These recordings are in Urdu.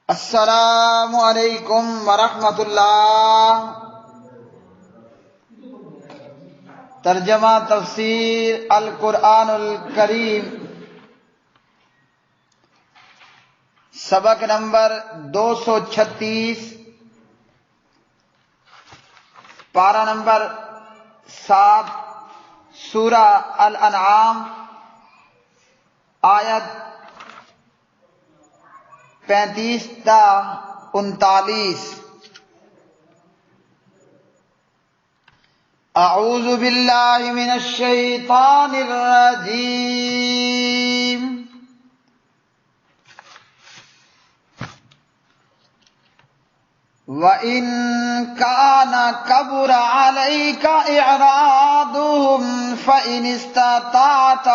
السلام علیکم ورحمۃ اللہ۔ ترجمہ تفسیر القرآن الکریم، سبق نمبر 236، پارہ نمبر 7، سورہ الانعام، آیت 35 تا 39۔ اعوذ باللہ من الشیطان الرجیم۔ وَإِن كَانَ كَبُرَ عَلَيْكَ إِعْرَاضُهُمْ فَإِنِ اسْتَطَعْتَ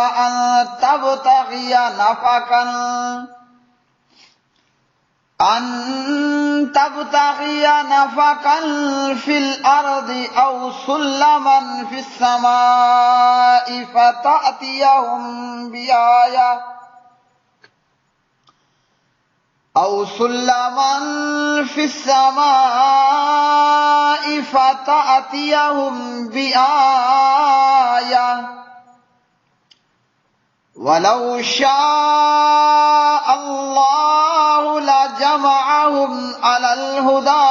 أَن تبتغي نفقا في الأرض أو سلما في السماء فتأتيهم بآية وَلَوْ شَاءَ اللَّهُ لَجَمَعَهُمْ عَلَى الْهُدَى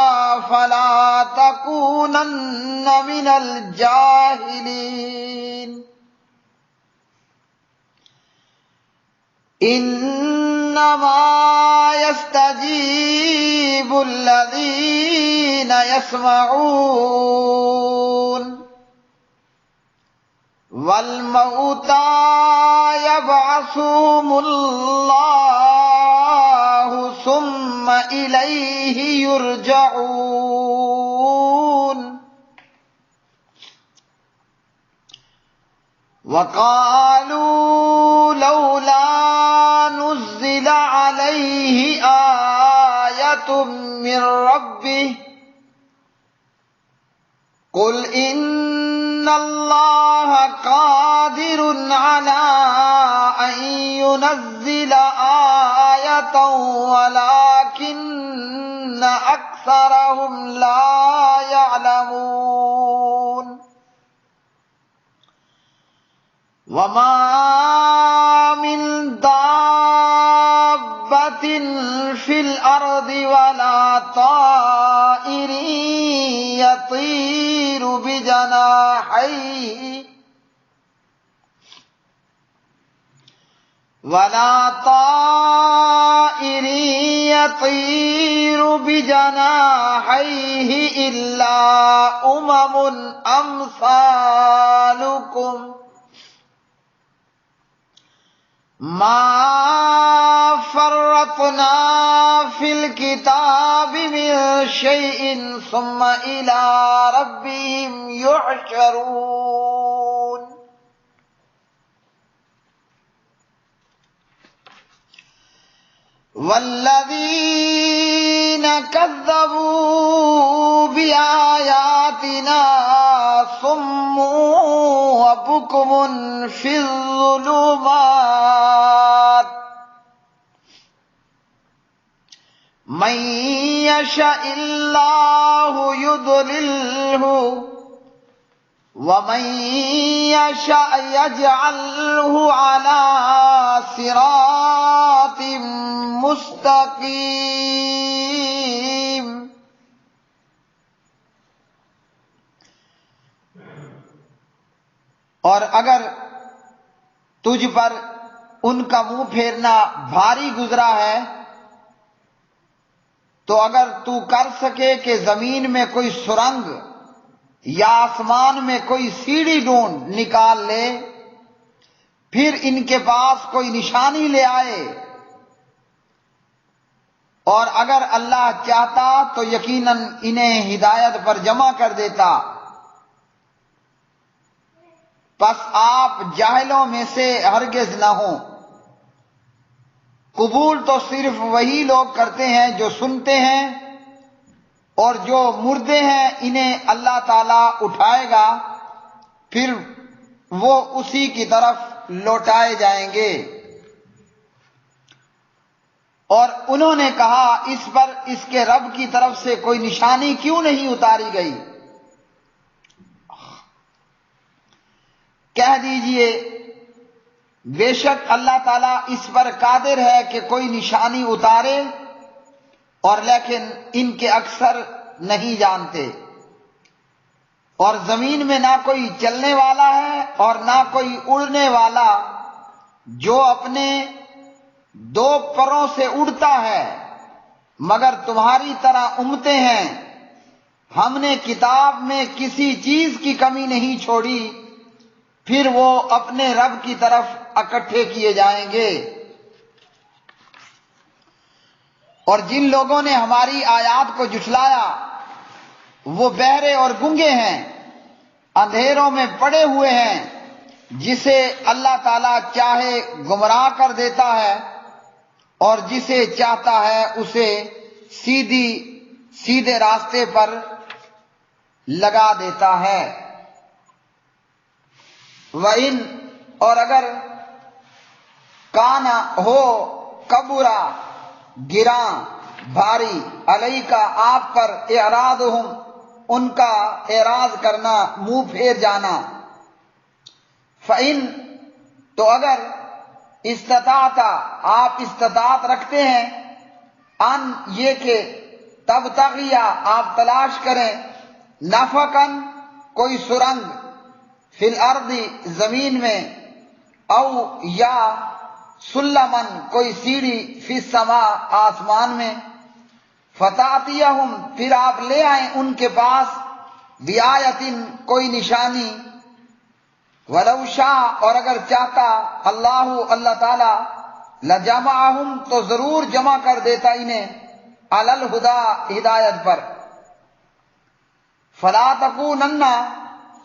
فَلَا تَكُونَنَّ مِنَ الْجَاهِلِينَ۔ إِنَّمَا يَسْتَجِيبُ الَّذِينَ يَسْمَعُونَ وَالْمَوْتَى يَبْعَثُهُمُ اللَّهُ ثُمَّ إِلَيْهِ يُرْجَعُونَ۔ وَقَالُوا لَوْلَا نُزِّلَ عَلَيْهِ آيَةٌ مِّن رَّبِّهِ قُلْ إِنَّ اللَّهَ قَادِرٌ عَلَىٰ أَن يُنَزِّلَ آيَةً وَلَٰكِنَّ أَكْثَرَهُمْ لَا يَعْلَمُونَ۔ وَمَا مِن دَابَّةٍ فِي الْأَرْضِ وَلَا طَائِرٍ يَطِيرُ بِجَنَاحَيْهِ إِلَّا أُمَمٌ أَمْثَالُكُمْ مَا فَرَّطْنَا فِي الْكِتَابِ مِن شَيْءٍ ثُمَّ إِلَىٰ رَبِّهِمْ يُحْشَرُونَ۔ وَالَّذِينَ كَذَّبُوا بِآيَاتِنَا صُمٌّ وَبُكْمٌ فِي الظُّلُمَاتِ مَن يَشَإِ اللَّهُ يُضْلِلْهُ وَمَن يَشَأْ يَجْعَلْهُ عَلَىٰ صِرَاطٍ مستقیم۔ اور اگر تجھ پر ان کا منہ پھیرنا بھاری گزرا ہے تو اگر تو کر سکے کہ زمین میں کوئی سرنگ یا آسمان میں کوئی سیڑھی ڈھونڈ نکال لے، پھر ان کے پاس کوئی نشانی لے آئے، اور اگر اللہ چاہتا تو یقیناً انہیں ہدایت پر جمع کر دیتا، پس آپ جاہلوں میں سے ہرگز نہ ہوں۔ قبول تو صرف وہی لوگ کرتے ہیں جو سنتے ہیں، اور جو مردے ہیں انہیں اللہ تعالیٰ اٹھائے گا، پھر وہ اسی کی طرف لوٹائے جائیں گے۔ اور انہوں نے کہا اس پر اس کے رب کی طرف سے کوئی نشانی کیوں نہیں اتاری گئی؟ کہہ دیجئے بے شک اللہ تعالیٰ اس پر قادر ہے کہ کوئی نشانی اتارے، اور لیکن ان کے اکثر نہیں جانتے، اور زمین میں نہ کوئی چلنے والا ہے اور نہ کوئی اڑنے والا جو اپنے دو پروں سے اڑتا ہے، مگر تمہاری طرح امتے ہیں۔ ہم نے کتاب میں کسی چیز کی کمی نہیں چھوڑی، پھر وہ اپنے رب کی طرف اکٹھے کیے جائیں گے۔ اور جن لوگوں نے ہماری آیات کو جھٹلایا وہ بہرے اور گونگے ہیں، اندھیروں میں پڑے ہوئے ہیں، جسے اللہ تعالیٰ چاہے گمراہ کر دیتا ہے اور جسے چاہتا ہے اسے سیدھے راستے پر لگا دیتا ہے۔ وَإِن اور اگر کانا ہو کبرا گراں بھاری علیکا آپ پر اعراضہم ان کا اعراض کرنا، منہ پھیر جانا، فَإِن تو اگر استطاعت آپ استطاعت رکھتے ہیں، ان یہ کہ تب تغیا آپ تلاش کریں، نفقن کوئی سرنگ، فی الارض زمین میں، او یا سلمن کوئی سیڑھی، فی السماء آسمان میں، فتاتیہم پھر آپ لے آئیں ان کے پاس، بیایتن کوئی نشانی، ولو شاء اور اگر چاہتا اللہ تعالی، لجمعہم تو ضرور جمع کر دیتا انہیں، علی الہدی ہدایت پر، فلا تکونن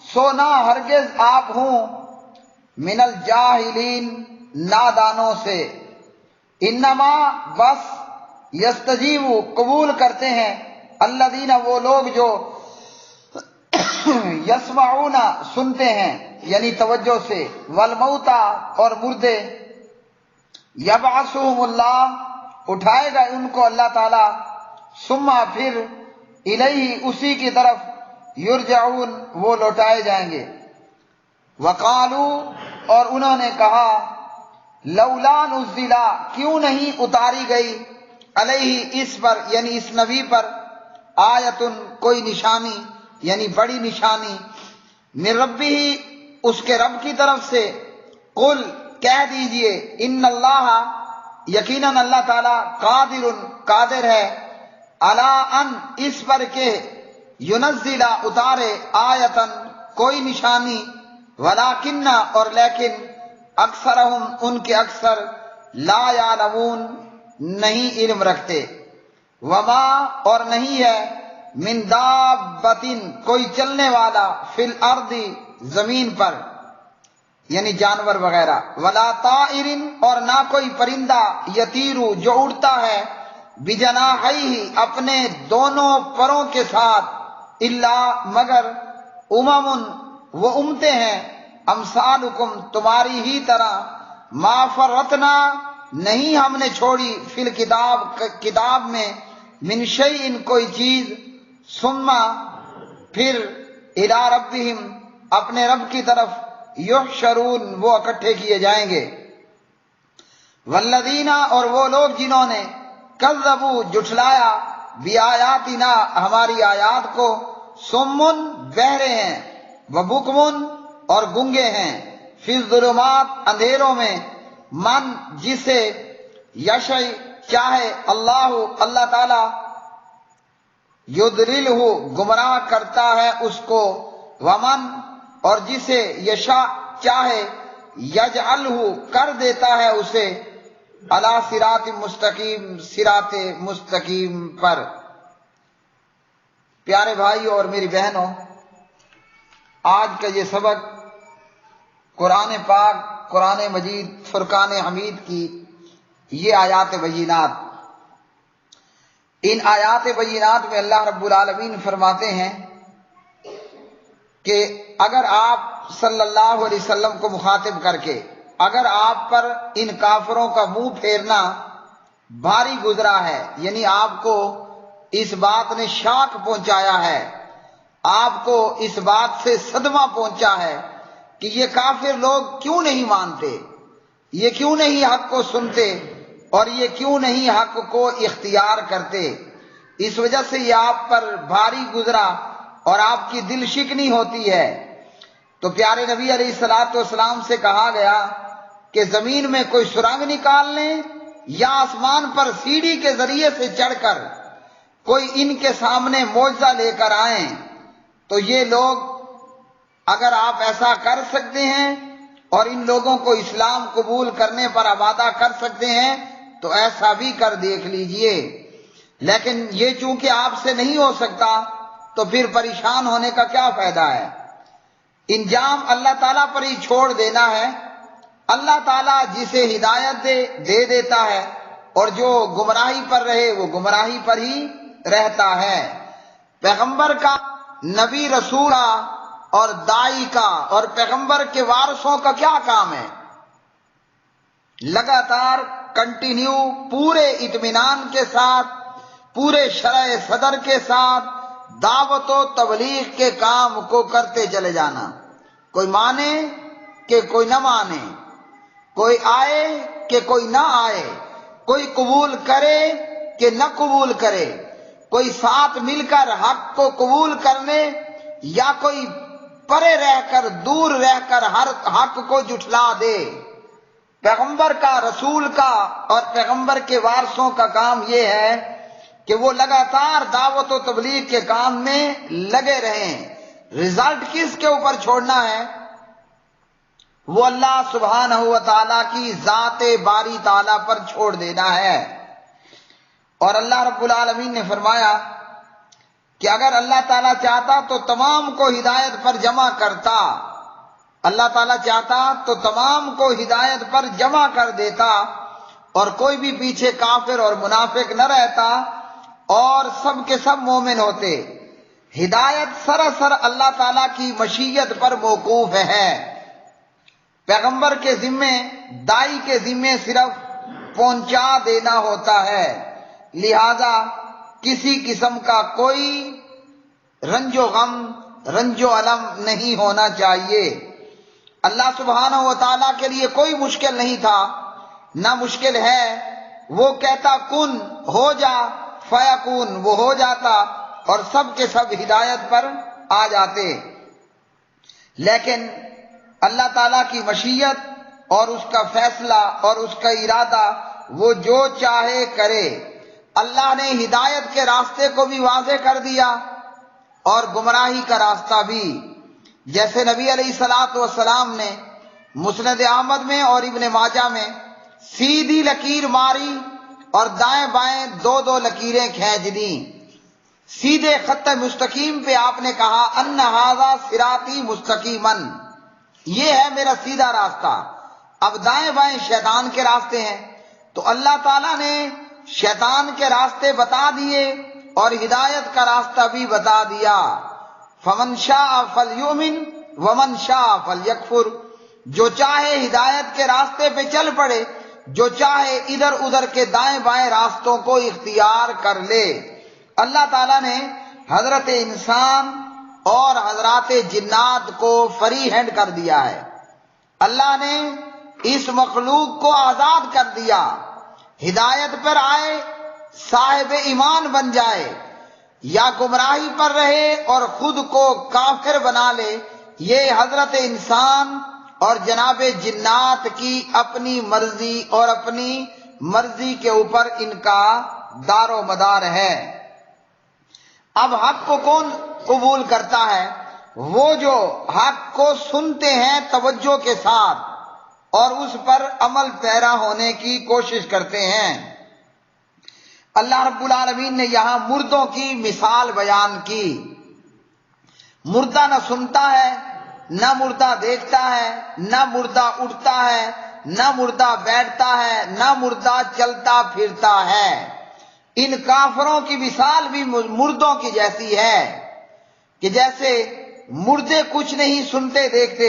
سو نہ ہرگز آپ ہوں، من الجاہلین نادانوں سے، انما بس یستجیب قبول کرتے ہیں، الذین وہ لوگ جو یسمعون سنتے ہیں یعنی توجہ سے، والموتى اور مردے، یبعثہم اللہ اٹھائے گا ان کو اللہ تعالی، ثم پھر الیہ اسی کی طرف، یرجعون وہ لوٹائے جائیں گے۔ وقالو اور انہوں نے کہا، لولا نزلا کیوں نہیں اتاری گئی، علیہ اس پر یعنی اس نبی پر، آیتن کوئی نشانی یعنی بڑی نشانی، من ربہ اس کے رب کی طرف سے، قل کہہ دیجئے، ان اللہ یقیناً اللہ تعالی قادر ہے، علی ان اس پر کہ ینزل اتارے، آیتن کوئی نشانی، ولیکن اور لیکن، اکثرہم ان کے اکثر، لا یعلمون نہیں علم رکھتے، وما اور نہیں ہے، من دابۃ کوئی چلنے والا، فی الارض زمین پر یعنی جانور وغیرہ، ولا طائر اور نہ کوئی پرندہ، یطیر جو اڑتا ہے، بجناحیہ اپنے دونوں پروں کے ساتھ، الا مگر، وہ امتے ہیں، امثالکم تمہاری ہی طرح، ما فرطنا نہیں ہم نے چھوڑی، فی الکتاب کتاب میں، من شیء کوئی چیز، ثم پھر، الی ربہم اپنے رب کی طرف، یحشرون وہ اکٹھے کیے جائیں گے۔ والذین اور وہ لوگ جنہوں نے، کذبوا جھٹلایا، بیااتنا ہماری آیات کو، سمن بہرے ہیں، وبکمن اور گنگے ہیں، فی الظلمات اندھیروں میں، من جسے، یشاء چاہے، اللہ تعالی، یضللہ گمراہ کرتا ہے اس کو، ومن اور جسے، یشاء چاہے، یجعلہ کر دیتا ہے اسے، علی صراط مستقیم صراط مستقیم پر۔ پیارے بھائیو اور میری بہنوں، آج کا یہ سبق قرآن پاک، قرآن مجید، فرقان حمید کی یہ آیات بینات، ان آیات بینات میں اللہ رب العالمین فرماتے ہیں کہ اگر آپ صلی اللہ علیہ وسلم کو مخاطب کر کے، اگر آپ پر ان کافروں کا منہ پھیرنا بھاری گزرا ہے، یعنی آپ کو اس بات نے شاک پہنچایا ہے، آپ کو اس بات سے صدمہ پہنچا ہے کہ یہ کافر لوگ کیوں نہیں مانتے، یہ کیوں نہیں حق کو سنتے اور یہ کیوں نہیں حق کو اختیار کرتے۔ اس وجہ سے یہ آپ پر بھاری گزرا اور آپ کی دل شکنی ہوتی ہے۔ تو پیارے نبی علیہ الصلوۃ والسلام سے کہا گیا کہ زمین میں کوئی سرنگ نکال لیں یا آسمان پر سیڑھی کے ذریعے سے چڑھ کر کوئی ان کے سامنے معجزہ لے کر آئیں، تو یہ لوگ اگر آپ ایسا کر سکتے ہیں اور ان لوگوں کو اسلام قبول کرنے پر آمادہ کر سکتے ہیں تو ایسا بھی کر دیکھ لیجئے۔ لیکن یہ چونکہ آپ سے نہیں ہو سکتا تو پھر پریشان ہونے کا کیا فائدہ ہے؟ انجام اللہ تعالیٰ پر ہی چھوڑ دینا ہے۔ اللہ تعالیٰ جسے ہدایت دے دیتا ہے اور جو گمراہی پر رہے وہ گمراہی پر ہی رہتا ہے۔ پیغمبر کا، نبی رسول کا اور داعی کا اور پیغمبر کے وارثوں کا کیا کام ہے؟ لگاتار کنٹینیو پورے اطمینان کے ساتھ، پورے شرح صدر کے ساتھ دعوت و تبلیغ کے کام کو کرتے چلے جانا، کوئی مانے کہ کوئی نہ مانے، کوئی آئے کہ کوئی نہ آئے، کوئی قبول کرے کہ نہ قبول کرے، کوئی ساتھ مل کر حق کو قبول کرنے یا کوئی پرے رہ کر، دور رہ کر ہر حق کو جھٹلا دے۔ پیغمبر کا، رسول کا اور پیغمبر کے وارثوں کا کام یہ ہے کہ وہ لگاتار دعوت و تبلیغ کے کام میں لگے رہیں۔ رزلٹ کس کے اوپر چھوڑنا ہے؟ وہ اللہ سبحانہ و تعالیٰ کی ذات باری تعالیٰ پر چھوڑ دینا ہے۔ اور اللہ رب العالمین نے فرمایا کہ اگر اللہ تعالیٰ چاہتا تو تمام کو ہدایت پر جمع کرتا، اللہ تعالیٰ چاہتا تو تمام کو ہدایت پر جمع کر دیتا اور کوئی بھی پیچھے کافر اور منافق نہ رہتا اور سب کے سب مومن ہوتے۔ ہدایت سراسر اللہ تعالیٰ کی مشیت پر موقوف ہے۔ پیغمبر کے ذمے، داعی کے ذمے صرف پہنچا دینا ہوتا ہے، لہذا کسی قسم کا کوئی رنج و غم، رنج و علم نہیں ہونا چاہیے۔ اللہ سبحانہ و تعالیٰ کے لیے کوئی مشکل نہیں تھا، نہ مشکل ہے۔ وہ کہتا کن ہو جا فیکون، وہ ہو جاتا اور سب کے سب ہدایت پر آ جاتے۔ لیکن اللہ تعالیٰ کی مشیت اور اس کا فیصلہ اور اس کا ارادہ، وہ جو چاہے کرے۔ اللہ نے ہدایت کے راستے کو بھی واضح کر دیا اور گمراہی کا راستہ بھی، جیسے نبی علیہ الصلوۃ والسلام نے مسند احمد میں اور ابن ماجہ میں سیدھی لکیر ماری اور دائیں بائیں دو دو لکیریں کھینچ دیں۔ سیدھے خط مستقیم پہ آپ نے کہا ان ھذا صراطی مستقیما، یہ ہے میرا سیدھا راستہ۔ اب دائیں بائیں شیطان کے راستے ہیں، تو اللہ تعالیٰ نے شیطان کے راستے بتا دیے اور ہدایت کا راستہ بھی بتا دیا۔ فمن شاء فلیؤمن ومن شاء فلیکفر، جو چاہے ہدایت کے راستے پہ چل پڑے، جو چاہے ادھر ادھر کے دائیں بائیں راستوں کو اختیار کر لے۔ اللہ تعالیٰ نے حضرت انسان اور حضرات جنات کو فری ہینڈ کر دیا ہے۔ اللہ نے اس مخلوق کو آزاد کر دیا، ہدایت پر آئے، صاحب ایمان بن جائے، یا گمراہی پر رہے اور خود کو کافر بنا لے، یہ حضرت انسان اور جناب جنات کی اپنی مرضی اور اپنی مرضی کے اوپر ان کا دار و مدار ہے۔ اب حق کو کون قبول کرتا ہے؟ وہ جو حق کو سنتے ہیں توجہ کے ساتھ اور اس پر عمل پیرا ہونے کی کوشش کرتے ہیں۔ اللہ رب العالمین نے یہاں مردوں کی مثال بیان کی۔ مردہ نہ سنتا ہے، نہ مردہ دیکھتا ہے، نہ مردہ اٹھتا ہے، نہ مردہ بیٹھتا ہے، نہ مردہ چلتا پھرتا ہے۔ ان کافروں کی مثال بھی مردوں کی جیسی ہے کہ جیسے مردے کچھ نہیں سنتے دیکھتے،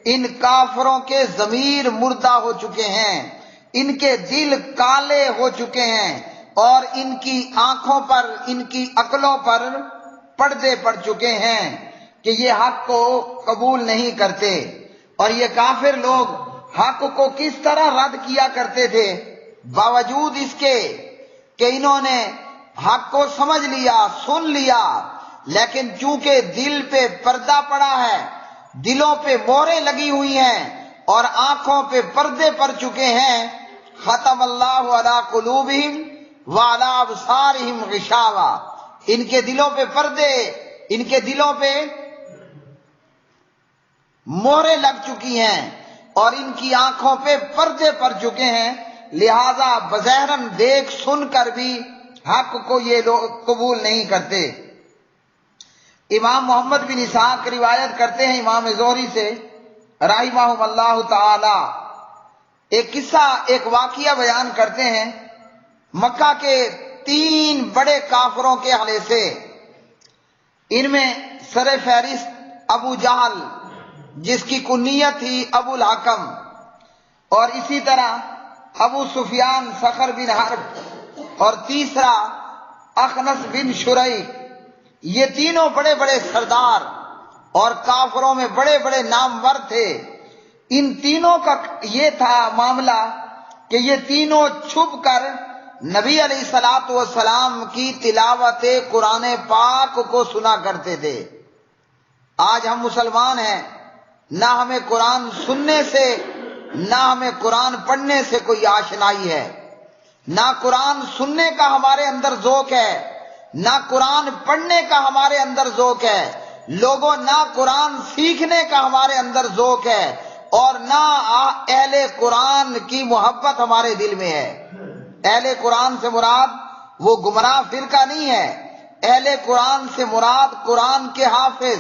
ان کافروں کے ضمیر مردہ ہو چکے ہیں، ان کے دل کالے ہو چکے ہیں اور ان کی آنکھوں پر، ان کی عقلوں پر پردے پڑ چکے ہیں کہ یہ حق کو قبول نہیں کرتے۔ اور یہ کافر لوگ حق کو کس طرح رد کیا کرتے تھے، باوجود اس کے کہ انہوں نے حق کو سمجھ لیا، سن لیا، لیکن چونکہ دل پہ پردہ پڑا ہے، دلوں پہ مہریں لگی ہوئی ہیں اور آنکھوں پہ پردے پڑ چکے ہیں، ختم اللہ علی قلوبہم وعلی ابصارہم غشاوہ، ان کے دلوں پہ پردے، ان کے دلوں پہ مہریں لگ چکی ہیں اور ان کی آنکھوں پہ پردے پڑ چکے ہیں، لہذا بظاہراً دیکھ سن کر بھی حق کو یہ لوگ قبول نہیں کرتے۔ امام محمد بن اسحاق روایت کرتے ہیں امام زہری سے رحمہم اللہ تعالی، ایک قصہ، ایک واقعہ بیان کرتے ہیں مکہ کے 3 بڑے کافروں کے حوالے سے۔ ان میں سر فہرست ابو جہل، جس کی کنیت تھی ابو الحکم، اور اسی طرح ابو سفیان صخر بن حرب، اور تیسرا اخنس بن شریح۔ یہ تینوں بڑے بڑے سردار اور کافروں میں بڑے بڑے نامور تھے۔ ان تینوں کا یہ تھا معاملہ کہ یہ تینوں چھپ کر نبی علیہ الصلوۃ والسلام کی تلاوت قرآن پاک کو سنا کرتے تھے۔ آج ہم مسلمان ہیں، نہ ہمیں قرآن سننے سے، نہ ہمیں قرآن پڑھنے سے کوئی آشنائی ہے، نہ قرآن سننے کا ہمارے اندر ذوق ہے، نہ قرآن پڑھنے کا ہمارے اندر ذوق ہے، لوگوں نہ قرآن سیکھنے کا ہمارے اندر ذوق ہے، اور نہ اہل قرآن کی محبت ہمارے دل میں ہے۔ اہل قرآن سے مراد وہ گمراہ فرقہ نہیں ہے، اہل قرآن سے مراد قرآن کے حافظ،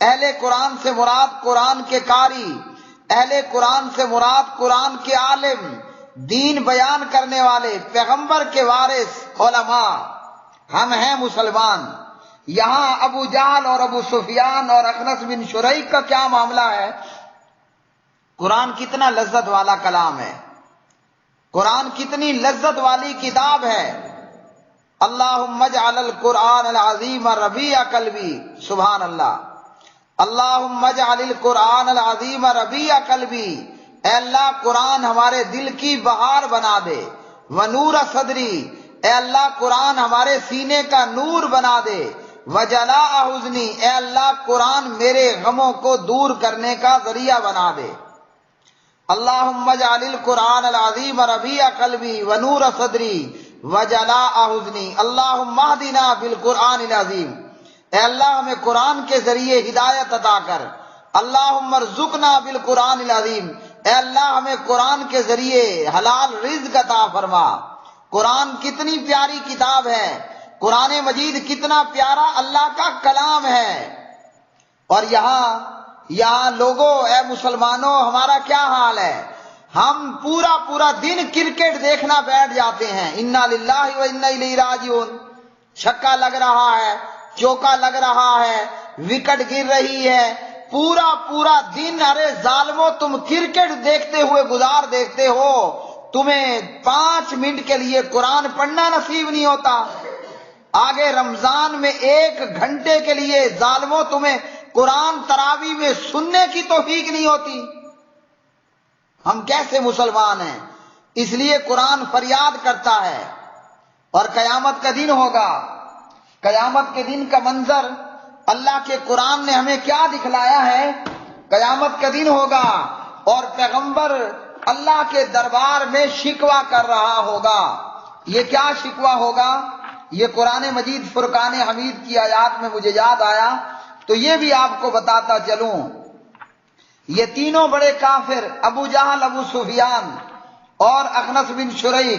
اہل قرآن سے مراد قرآن کے قاری، اہل قرآن سے مراد قرآن کے عالم، دین بیان کرنے والے، پیغمبر کے وارث علماء۔ ہم ہیں مسلمان۔ یہاں ابو جہل اور ابو سفیان اور اخنس بن شریح کا کیا معاملہ ہے؟ قرآن کتنا لذت والا کلام ہے، قرآن کتنی لذت والی کتاب ہے۔ اللہم اجعل القرآن العظیم ربیع قلبی، سبحان اللہ۔ اللہم اجعل القرآن العظیم ربیع قلبی، اے اللہ قرآن ہمارے دل کی بہار بنا دے۔ ونور صدری، اے اللہ قرآن ہمارے سینے کا نور بنا دے۔ وجلاء حزنی، اے اللہ قرآن میرے غموں کو دور کرنے کا ذریعہ بنا دے۔ اللہم اجعل القرآن العظیم ربیع قلبی ونور صدری وجلاء حزنی، اللہم اہدنا بالقرآن العظیم، اے اللہ ہمیں قرآن کے ذریعے ہدایت عطا کر۔ اللہم ارزقنا بالقرآن العظیم، اے اللہ ہمیں قرآن کے ذریعے حلال رزق عطا فرما۔ قرآن کتنی پیاری کتاب ہے، قرآن مجید کتنا پیارا اللہ کا کلام ہے۔ اور یہاں لوگوں، اے مسلمانوں، ہمارا کیا حال ہے؟ ہم پورا دن کرکٹ دیکھنا بیٹھ جاتے ہیں، انا للہ و انا الیہ راجعون، چھکا لگ رہا ہے، چوکا لگ رہا ہے، وکٹ گر رہی ہے، پورا دن۔ ارے ظالمو، تم کرکٹ دیکھتے ہوئے گزار دیکھتے ہو، تمہیں 5 منٹ کے لیے قرآن پڑھنا نصیب نہیں ہوتا۔ آگے رمضان میں 1 گھنٹے کے لیے ظالمو تمہیں قرآن تراویح میں سننے کی توفیق نہیں ہوتی۔ ہم کیسے مسلمان ہیں؟ اس لیے قرآن فریاد کرتا ہے۔ اور قیامت کا دن ہوگا، قیامت کے دن کا منظر اللہ کے قرآن نے ہمیں کیا دکھلایا ہے؟ قیامت کا دن ہوگا اور پیغمبر اللہ کے دربار میں شکوہ کر رہا ہوگا۔ یہ کیا شکوہ ہوگا؟ یہ قرآن مجید فرقان حمید کی آیات میں مجھے یاد آیا تو یہ بھی آپ کو بتاتا چلوں۔ یہ تینوں بڑے کافر، ابو جہل، ابو سفیان اور اخنس بن شریح،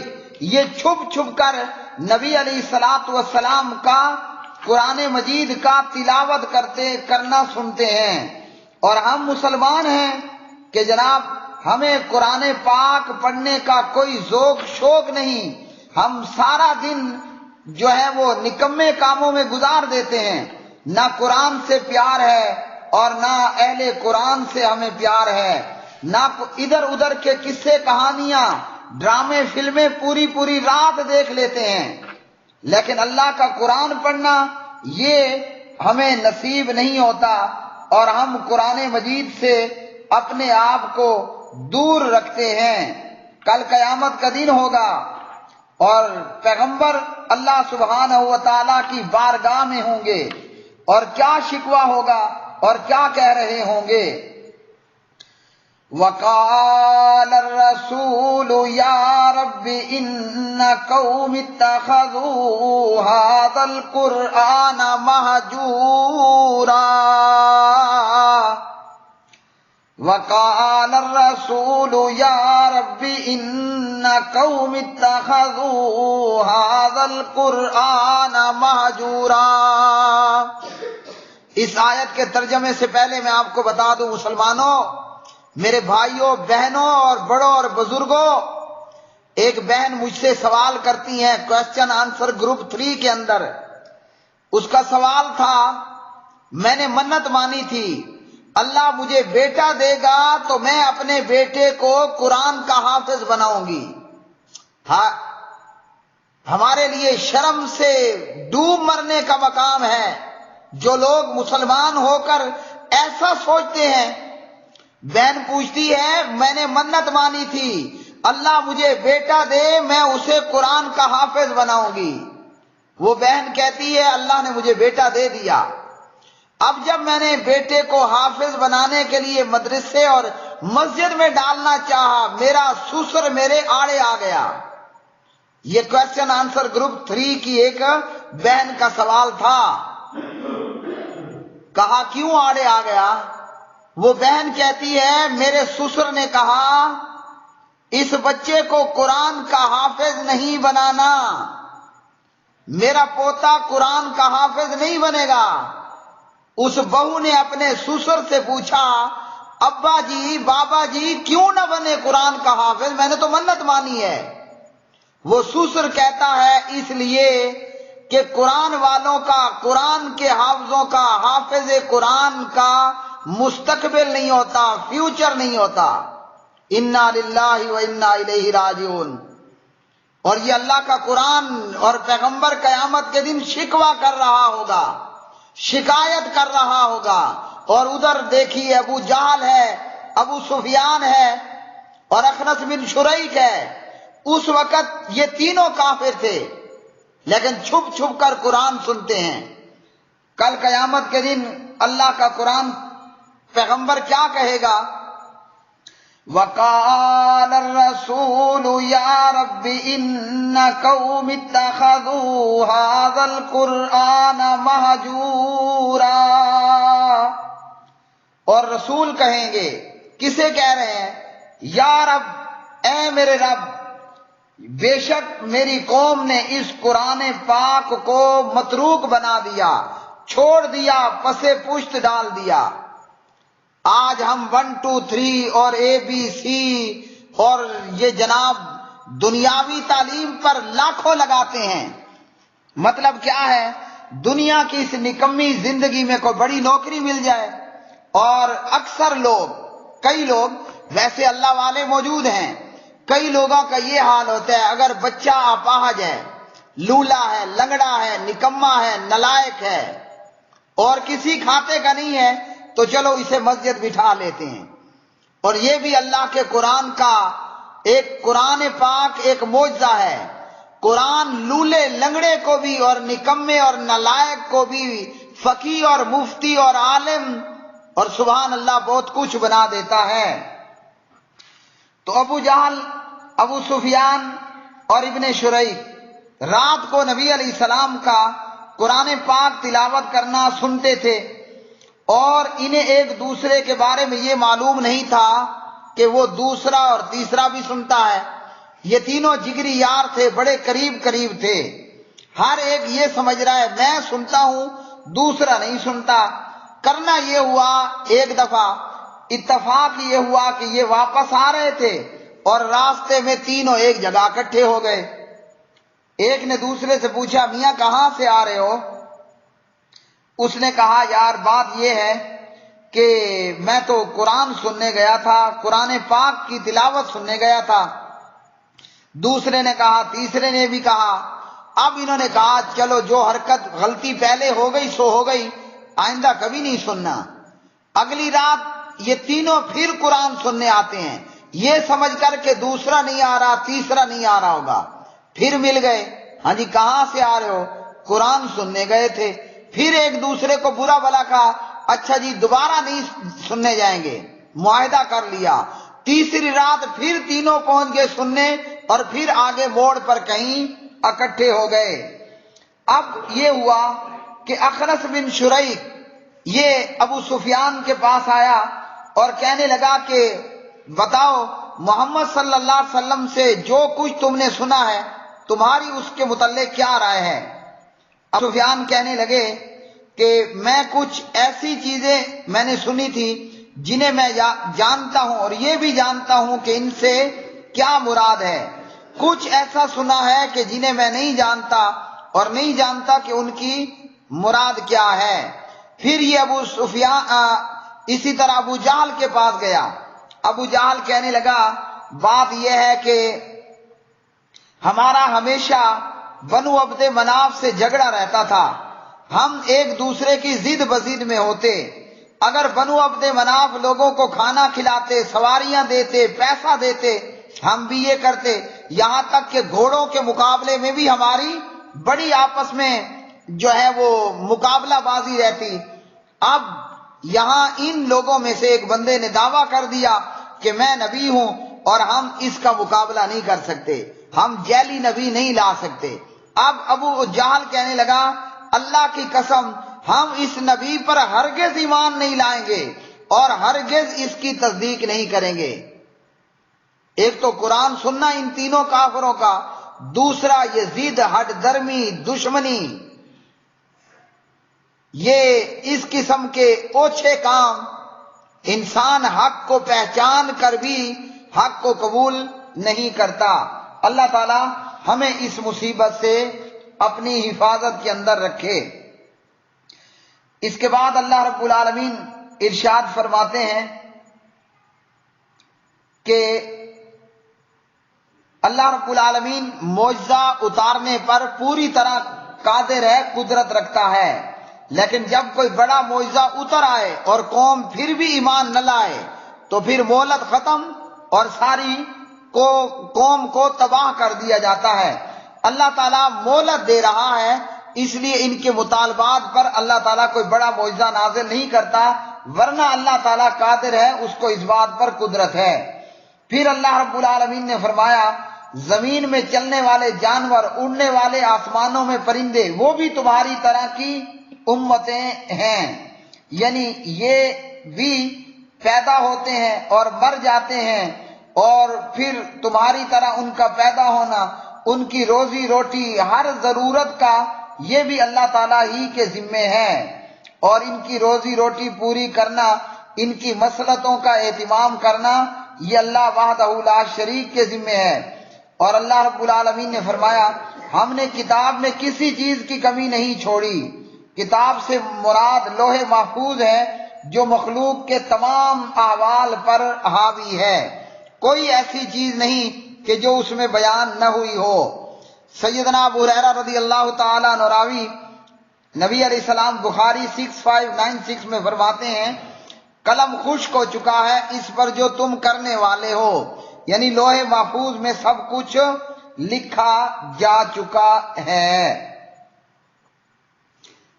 یہ چھپ کر نبی علیہ الصلوۃ والسلام کا قرآن مجید کا تلاوت کرنا سنتے ہیں۔ اور ہم مسلمان ہیں کہ جناب ہمیں قرآن پاک پڑھنے کا کوئی ذوق شوق نہیں، ہم سارا دن جو ہے وہ نکمے کاموں میں گزار دیتے ہیں۔ نہ قرآن سے پیار ہے اور نہ اہل قرآن سے ہمیں پیار ہے، نہ ادھر ادھر کے قصے کہانیاں ڈرامے فلمیں پوری پوری رات دیکھ لیتے ہیں، لیکن اللہ کا قرآن پڑھنا یہ ہمیں نصیب نہیں ہوتا، اور ہم قرآن مجید سے اپنے آپ کو دور رکھتے ہیں۔ کل قیامت کا دن ہوگا اور پیغمبر اللہ سبحانہ و تعالیٰ کی بارگاہ میں ہوں گے، اور کیا شکوہ ہوگا اور کیا کہہ رہے ہوں گے؟ وَقَالَ الرَّسُولُ يَا رَبِّ إِنَّ قَوْمِ اتَّخَذُوا هَذَا الْقُرْآنَ مَهْجُورًا وَقَالَ الرَّسُولُ يَا رَبِّ إِنَّ قَوْمِ اتَّخَذُوا هَذَا الْقُرْآنَ مَهْجُورًا۔ اس آیت کے ترجمے سے پہلے میں آپ کو بتا دوں مسلمانوں، میرے بھائیوں، بہنوں اور بڑوں اور بزرگوں، ایک بہن مجھ سے سوال کرتی ہیں کوسچن آنسر گروپ 3 کے اندر۔ اس کا سوال تھا، میں نے منت مانی تھی اللہ مجھے بیٹا دے گا تو میں اپنے بیٹے کو قرآن کا حافظ بناؤں گی۔ ہاں، ہمارے لیے شرم سے ڈوب مرنے کا مقام ہے جو لوگ مسلمان ہو کر ایسا سوچتے ہیں۔ بہن پوچھتی ہے میں نے منت مانی تھی اللہ مجھے بیٹا دے میں اسے قرآن کا حافظ بناؤں گی۔ وہ بہن کہتی ہے اللہ نے مجھے بیٹا دے دیا، اب جب میں نے بیٹے کو حافظ بنانے کے لیے مدرسے اور مسجد میں ڈالنا چاہا، میرا سسر میرے آڑے آ گیا۔ یہ کوسچن آنسر گروپ 3 کی ایک بہن کا سوال تھا۔ کہا کیوں آڑے آ گیا؟ وہ بہن کہتی ہے میرے سسر نے کہا اس بچے کو قرآن کا حافظ نہیں بنانا، میرا پوتا قرآن کا حافظ نہیں بنے گا۔ اس بہو نے اپنے سسر سے پوچھا ابا جی بابا جی کیوں نہ بنے قرآن کا حافظ، میں نے تو منت مانی ہے۔ وہ سسر کہتا ہے اس لیے کہ قرآن والوں کا، قرآن کے حافظوں کا، حافظ قرآن کا مستقبل نہیں ہوتا، فیوچر نہیں ہوتا۔ انا للہ و انا الیہ راجعون۔ اور یہ اللہ کا قرآن اور پیغمبر قیامت کے دن شکوہ کر رہا ہوگا، شکایت کر رہا ہوگا، اور ادھر دیکھیے ابو جہل ہے، ابو سفیان ہے اور اخنس بن شریک ہے۔ اس وقت یہ تینوں کافر تھے لیکن چھپ چھپ کر قرآن سنتے ہیں۔ کل قیامت کے دن اللہ کا قرآن پیغمبر کیا کہے گا؟ وَقَالَ الرَّسُولُ يَا رَبِّ إِنَّ قَوْمِ اتَّخَذُوا هَذَا الْقُرْآنَ مَهْجُورًا۔ اور رسول کہیں گے، کسے کہہ رہے ہیں؟ یا رب، اے میرے رب، بے شک میری قوم نے اس قرآن پاک کو متروک بنا دیا، چھوڑ دیا، پسے پشت ڈال دیا۔ آج ہم 1 2 3 اور ABC اور یہ جناب دنیاوی تعلیم پر لاکھوں لگاتے ہیں۔ مطلب کیا ہے؟ دنیا کی اس نکمی زندگی میں کوئی بڑی نوکری مل جائے، اور اکثر لوگ، کئی لوگ، ویسے اللہ والے موجود ہیں، کئی لوگوں کا یہ حال ہوتا ہے اگر بچہ اپاہج ہے، لولا ہے، لنگڑا ہے، نکما ہے، نلائق ہے اور کسی کھاتے کا نہیں ہے تو چلو اسے مسجد بٹھا لیتے ہیں۔ اور یہ بھی اللہ کے قرآن کا ایک قرآن پاک ایک معجزہ ہے۔ قرآن لولے لنگڑے کو بھی اور نکمے اور نلائق کو بھی فقیہ اور مفتی اور عالم اور سبحان اللہ بہت کچھ بنا دیتا ہے۔ تو ابو جہل، ابو سفیان اور ابن شریک رات کو نبی علیہ السلام کا قرآن پاک تلاوت کرنا سنتے تھے، اور انہیں ایک دوسرے کے بارے میں یہ معلوم نہیں تھا کہ وہ دوسرا اور تیسرا بھی سنتا ہے۔ یہ تینوں جگری یار تھے، بڑے قریب قریب تھے، ہر ایک یہ سمجھ رہا ہے میں سنتا ہوں دوسرا نہیں سنتا۔ کرنا یہ ہوا ایک دفعہ اتفاق یہ ہوا کہ یہ واپس آ رہے تھے اور راستے میں تینوں ایک جگہ اکٹھے ہو گئے۔ ایک نے دوسرے سے پوچھا میاں کہاں سے آ رہے ہو؟ اس نے کہا یار بات یہ ہے کہ میں تو قرآن سننے گیا تھا، قرآن پاک کی تلاوت سننے گیا تھا، دوسرے نے کہا، تیسرے نے بھی کہا۔ اب انہوں نے کہا چلو جو حرکت غلطی پہلے ہو گئی سو ہو گئی، آئندہ کبھی نہیں سننا۔ اگلی رات یہ تینوں پھر قرآن سننے آتے ہیں، یہ سمجھ کر کہ دوسرا نہیں آ رہا، تیسرا نہیں آ رہا ہوگا۔ پھر مل گئے، ہاں جی کہاں سے آ رہے ہو؟ قرآن سننے گئے تھے۔ پھر ایک دوسرے کو برا بھلا کہا، اچھا جی دوبارہ نہیں سننے جائیں گے، معاہدہ کر لیا۔ تیسری رات پھر تینوں پہنچ گئے سننے، اور پھر آگے موڑ پر کہیں اکٹھے ہو گئے۔ اب یہ ہوا کہ اخنس بن شریک یہ ابو سفیان کے پاس آیا اور کہنے لگا کہ بتاؤ محمد صلی اللہ علیہ وسلم سے جو کچھ تم نے سنا ہے تمہاری اس کے متعلق کیا رائے ہے؟ ابو سفیان کہنے لگے کہ میں کچھ ایسی چیزیں میں نے سنی تھی جنہیں میں جانتا ہوں اور یہ بھی جانتا ہوں کہ ان سے کیا مراد ہے، کچھ ایسا سنا ہے کہ جنہیں میں نہیں جانتا اور نہیں جانتا کہ ان کی مراد کیا ہے۔ پھر یہ ابو سفیان اسی طرح ابو جہل کے پاس گیا۔ ابو جہل کہنے لگا بات یہ ہے کہ ہمارا ہمیشہ بنو عبد مناف سے جھگڑا رہتا تھا، ہم ایک دوسرے کی ضد بضد میں ہوتے، اگر بنو عبد مناف لوگوں کو کھانا کھلاتے، سواریاں دیتے، پیسہ دیتے، ہم بھی یہ کرتے، یہاں تک کہ گھوڑوں کے مقابلے میں بھی ہماری بڑی آپس میں جو ہے وہ مقابلہ بازی رہتی۔ اب یہاں ان لوگوں میں سے ایک بندے نے دعویٰ کر دیا کہ میں نبی ہوں اور ہم اس کا مقابلہ نہیں کر سکتے، ہم جعلی نبی نہیں لا سکتے۔ اب ابو جہل کہنے لگا اللہ کی قسم ہم اس نبی پر ہرگز ایمان نہیں لائیں گے اور ہرگز اس کی تصدیق نہیں کریں گے۔ ایک تو قرآن سننا ان تینوں کافروں کا، دوسرا یہ ضد، ہٹ درمی، دشمنی، یہ اس قسم کے اوچھے کام، انسان حق کو پہچان کر بھی حق کو قبول نہیں کرتا۔ اللہ تعالی ہمیں اس مصیبت سے اپنی حفاظت کے اندر رکھے۔ اس کے بعد اللہ رب العالمین ارشاد فرماتے ہیں کہ اللہ رب العالمین معجزہ اتارنے پر پوری طرح قادر ہے، قدرت رکھتا ہے، لیکن جب کوئی بڑا معجزہ اتر آئے اور قوم پھر بھی ایمان نہ لائے تو پھر مہلت ختم اور ساری قوم کو تباہ کر دیا جاتا ہے۔ اللہ تعالیٰ مہلت دے رہا ہے، اس لیے ان کے مطالبات پر اللہ تعالیٰ کوئی بڑا معجزہ نازل نہیں کرتا، ورنہ اللہ تعالیٰ قادر ہے، اس کو اس بات پر قدرت ہے۔ پھر اللہ رب العالمین نے فرمایا زمین میں چلنے والے جانور، اڑنے والے آسمانوں میں پرندے، وہ بھی تمہاری طرح کی امتیں ہیں، یعنی یہ بھی پیدا ہوتے ہیں اور مر جاتے ہیں، اور پھر تمہاری طرح ان کا پیدا ہونا، ان کی روزی روٹی، ہر ضرورت کا یہ بھی اللہ تعالیٰ ہی کے ذمے ہے، اور ان کی روزی روٹی پوری کرنا، ان کی مصلحتوں کا اہتمام کرنا، یہ اللہ وحدہ لا شریک کے ذمے ہے۔ اور اللہ رب العالمین نے فرمایا ہم نے کتاب میں کسی چیز کی کمی نہیں چھوڑی۔ کتاب سے مراد لوح محفوظ ہے جو مخلوق کے تمام احوال پر حاوی ہے، کوئی ایسی چیز نہیں کہ جو اس میں بیان نہ ہوئی ہو۔ سیدنا ابو ہریرہ رضی اللہ تعالیٰ عنہ راوی، نبی علیہ السلام بخاری 6596 میں فرماتے ہیں قلم خشک ہو چکا ہے اس پر جو تم کرنے والے ہو، یعنی لوح محفوظ میں سب کچھ لکھا جا چکا ہے۔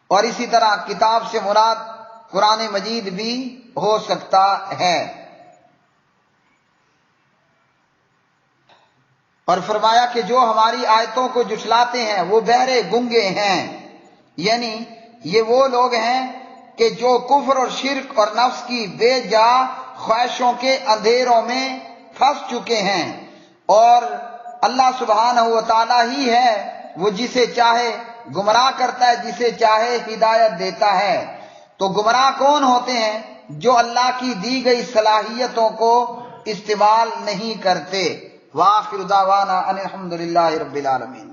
اور اسی طرح کتاب سے مراد قرآن مجید بھی ہو سکتا ہے۔ اور فرمایا کہ جو ہماری آیتوں کو جھٹلاتے ہیں وہ بہرے گنگے ہیں، یعنی یہ وہ لوگ ہیں کہ جو کفر اور شرک اور نفس کی بے جا خواہشوں کے اندھیروں میں پھنس چکے ہیں، اور اللہ سبحانہ و تعالی ہی ہے وہ جسے چاہے گمراہ کرتا ہے، جسے چاہے ہدایت دیتا ہے۔ تو گمراہ کون ہوتے ہیں؟ جو اللہ کی دی گئی صلاحیتوں کو استعمال نہیں کرتے۔ وآخر دعوانا ان الحمد للہ رب العالمین۔